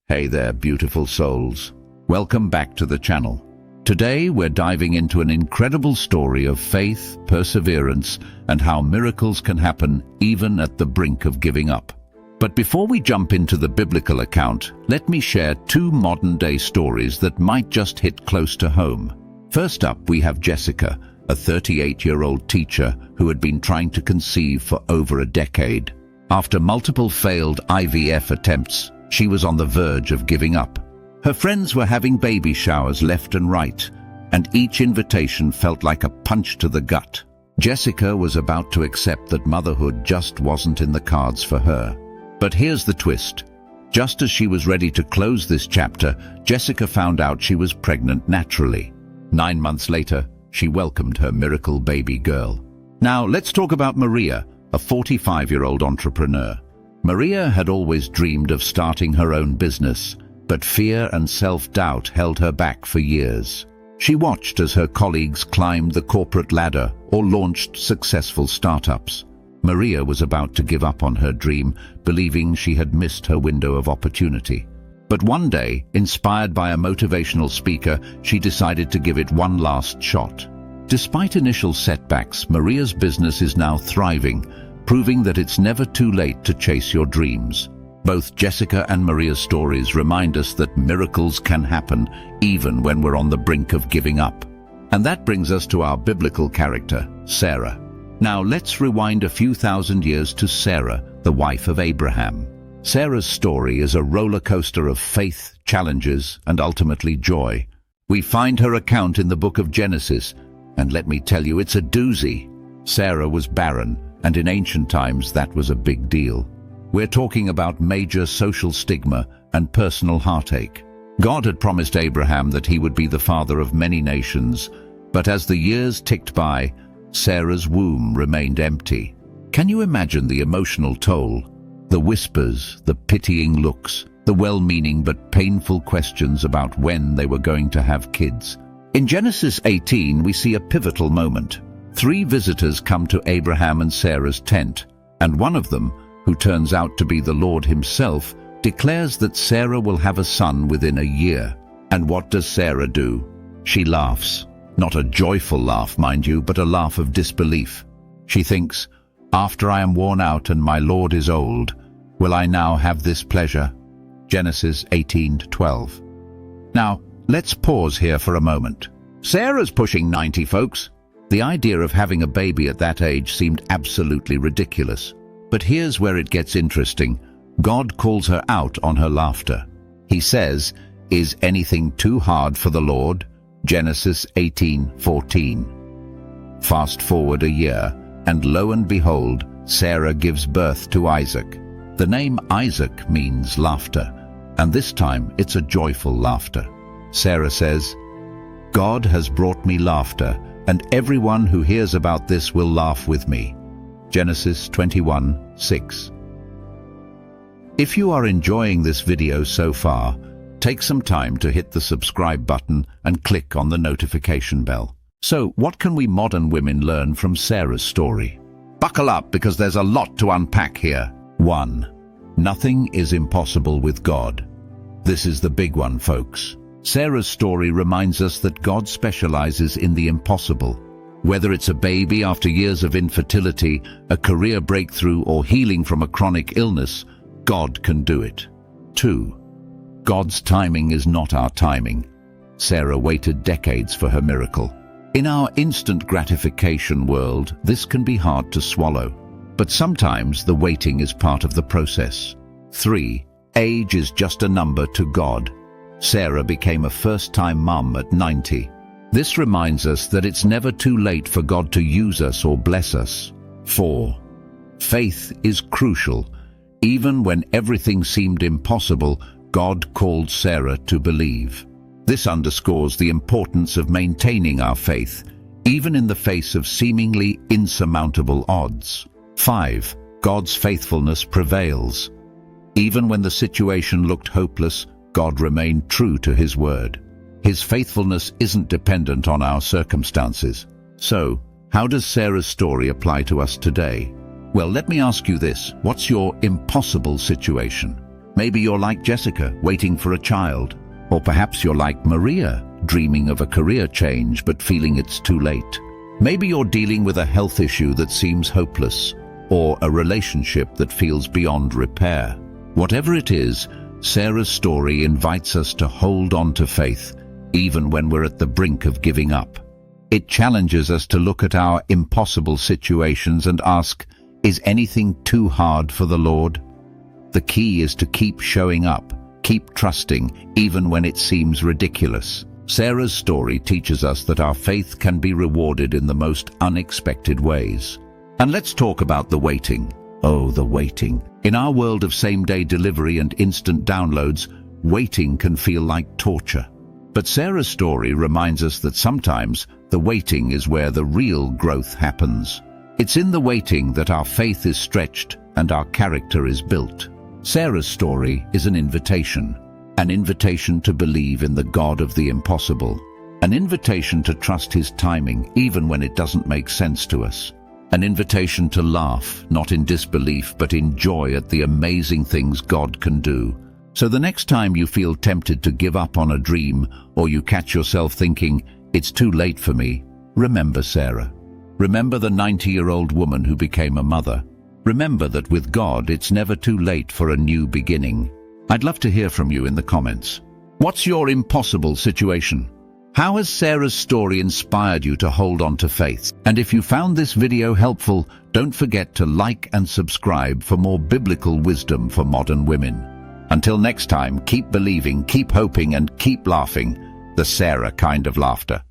Hey there, beautiful souls. Welcome back to the channel. Today we're diving into an incredible story of faith, perseverance, and how miracles can happen even at the brink of giving up. But before we jump into the biblical account, let me share two modern-day stories that might just hit close to home. First up, we have Jessica, a 38-year-old teacher who had been trying to conceive for over a decade. After multiple failed IVF attempts, she was on the verge of giving up. Her friends were having baby showers left and right, and each invitation felt like a punch to the gut. Jessica was about to accept that motherhood just wasn't in the cards for her. But here's the twist. Just as she was ready to close this chapter, Jessica found out she was pregnant naturally. 9 months later, she welcomed her miracle baby girl. Now, let's talk about Maria, a 45-year-old entrepreneur. Maria had always dreamed of starting her own business, but fear and self-doubt held her back for years. She watched as her colleagues climbed the corporate ladder or launched successful startups. Maria was about to give up on her dream, believing she had missed her window of opportunity. But one day, inspired by a motivational speaker, she decided to give it one last shot. Despite initial setbacks, Maria's business is now thriving, proving that it's never too late to chase your dreams. Both Jessica and Maria's stories remind us that miracles can happen even when we're on the brink of giving up. And that brings us to our biblical character, Sarah. Now let's rewind a few thousand years to Sarah, the wife of Abraham. Sarah's story is a roller coaster of faith, challenges, and ultimately joy. We find her account in the book of Genesis, and let me tell you, it's a doozy. Sarah was barren, and in ancient times that was a big deal. We're talking about major social stigma and personal heartache. God had promised Abraham that he would be the father of many nations, but as the years ticked by, Sarah's womb remained empty. Can you imagine the emotional toll? The whispers, the pitying looks, the well-meaning but painful questions about when they were going to have kids. In Genesis 18, we see a pivotal moment. 3 visitors come to Abraham and Sarah's tent, and one of them, who turns out to be the Lord himself, declares that Sarah will have a son within a year. And what does Sarah do? She laughs. Not a joyful laugh, mind you, but a laugh of disbelief. She thinks, "After I am worn out and my Lord is old, will I now have this pleasure?" Genesis 18:12. Now, let's pause here for a moment. Sarah's pushing 90, folks. The idea of having a baby at that age seemed absolutely ridiculous. But here's where it gets interesting. God calls her out on her laughter. He says, "Is anything too hard for the Lord?" Genesis 18:14. Fast forward a year, and lo and behold, Sarah gives birth to Isaac. The name Isaac means laughter, and this time it's a joyful laughter. Sarah says, "God has brought me laughter, and everyone who hears about this will laugh with me." Genesis 21:6. If you are enjoying this video so far, take some time to hit the subscribe button and click on the notification bell. So, what can we modern women learn from Sarah's story? Buckle up, because there's a lot to unpack here. 1. Nothing is impossible with God. This is the big one, folks. Sarah's story reminds us that God specializes in the impossible. Whether it's a baby after years of infertility, a career breakthrough, or healing from a chronic illness, God can do it. 2. God's timing is not our timing. Sarah waited decades for her miracle. In our instant gratification world, this can be hard to swallow. But sometimes the waiting is part of the process. 3. Age is just a number to God. Sarah became a first-time mum at 90. This reminds us that it's never too late for God to use us or bless us. 4. Faith is crucial. Even when everything seemed impossible, God called Sarah to believe. This underscores the importance of maintaining our faith, even in the face of seemingly insurmountable odds. 5. God's faithfulness prevails. Even when the situation looked hopeless, God remained true to his word. His faithfulness isn't dependent on our circumstances. So, how does Sarah's story apply to us today? Well, let me ask you this. What's your impossible situation? Maybe you're like Jessica, waiting for a child. Or perhaps you're like Maria, dreaming of a career change but feeling it's too late. Maybe you're dealing with a health issue that seems hopeless, or a relationship that feels beyond repair. Whatever it is, Sarah's story invites us to hold on to faith, even when we're at the brink of giving up. It challenges us to look at our impossible situations and ask, is anything too hard for the Lord? The key is to keep showing up, keep trusting, even when it seems ridiculous. Sarah's story teaches us that our faith can be rewarded in the most unexpected ways. And let's talk about the waiting. Oh, the waiting. In our world of same-day delivery and instant downloads, waiting can feel like torture. But Sarah's story reminds us that sometimes the waiting is where the real growth happens. It's in the waiting that our faith is stretched and our character is built. Sarah's story is an invitation to believe in the God of the impossible, an invitation to trust His timing even when it doesn't make sense to us, an invitation to laugh, not in disbelief but in joy at the amazing things God can do. So the next time you feel tempted to give up on a dream, or you catch yourself thinking, it's too late for me, remember Sarah. Remember the 90-year-old woman who became a mother. Remember that with God, it's never too late for a new beginning. I'd love to hear from you in the comments. What's your impossible situation? How has Sarah's story inspired you to hold on to faith? And if you found this video helpful, don't forget to like and subscribe for more biblical wisdom for modern women. Until next time, keep believing, keep hoping, and keep laughing. The Sarah kind of laughter.